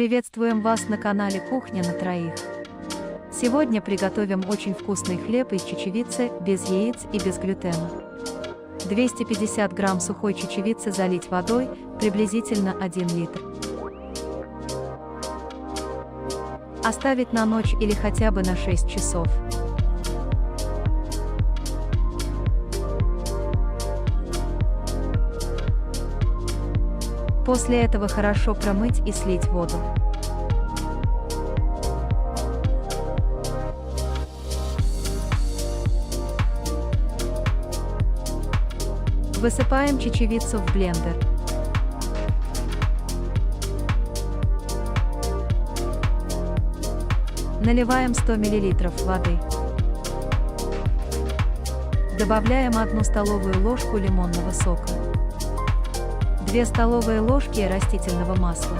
Приветствуем вас на канале Кухня на троих. Сегодня приготовим очень вкусный хлеб из чечевицы, без яиц и без глютена. 250 грамм сухой чечевицы залить водой, приблизительно 1 литр. Оставить на ночь или хотя бы на 6 часов. После этого хорошо промыть и слить воду. Высыпаем чечевицу в блендер. Наливаем 100 мл воды. Добавляем 1 столовую ложку лимонного сока. 2 столовые ложки растительного масла.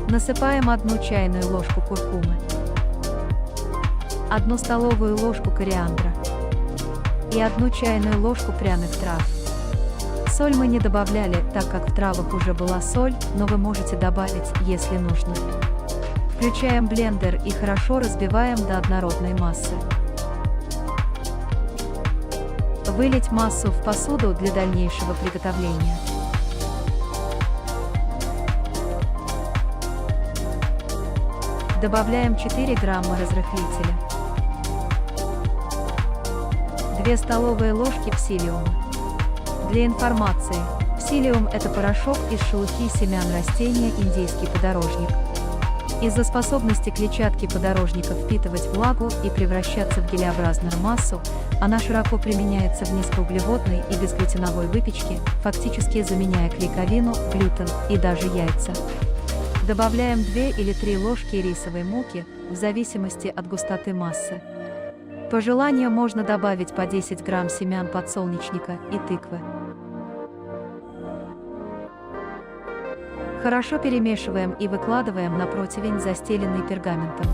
Насыпаем 1 чайную ложку куркумы. 1 столовую ложку кориандра. И 1 чайную ложку пряных трав. Соль мы не добавляли, так как в травах уже была соль, но вы можете добавить, если нужно. Включаем блендер и хорошо разбиваем до однородной массы. Вылить массу в посуду для дальнейшего приготовления. Добавляем 4 грамма разрыхлителя. 2 столовые ложки псилиума. Для информации, псилиум – это порошок из шелухи семян растения индийский подорожник. Из-за способности клетчатки подорожника впитывать влагу и превращаться в гелеобразную массу, она широко применяется в низкоуглеводной и безглютеновой выпечке, фактически заменяя клейковину, глютен и даже яйца. Добавляем 2 или 3 ложки рисовой муки, в зависимости от густоты массы. По желанию можно добавить по 10 грамм семян подсолнечника и тыквы. Хорошо перемешиваем и выкладываем на противень, застеленный пергаментом.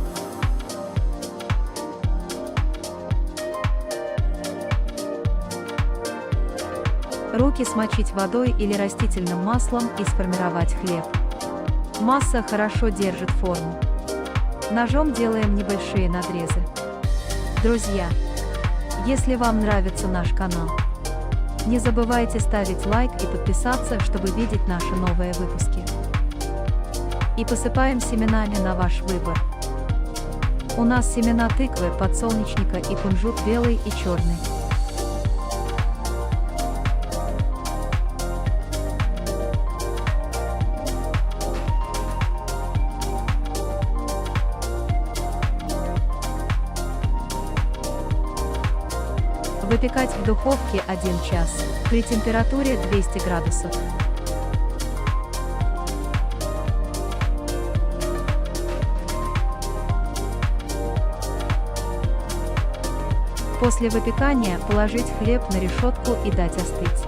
Руки смочить водой или растительным маслом и сформировать хлеб. Масса хорошо держит форму. Ножом делаем небольшие надрезы. Друзья, если вам нравится наш канал, не забывайте ставить лайк и подписаться, чтобы видеть наши новые выпуски. И посыпаем семенами на ваш выбор. У нас семена тыквы, подсолнечника и кунжут белый и черный. Выпекать в духовке 1 час при температуре 200 градусов. После выпекания положить хлеб на решетку и дать остыть.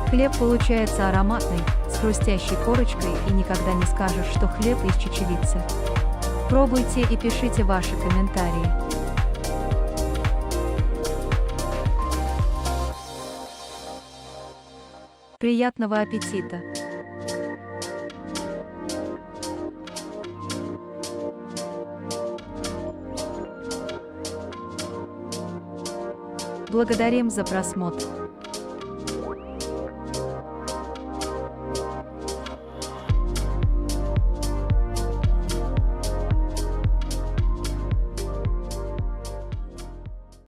Хлеб получается ароматный, с хрустящей корочкой, и никогда не скажешь, что хлеб из чечевицы. Пробуйте и пишите ваши комментарии. Приятного аппетита! Благодарим за просмотр.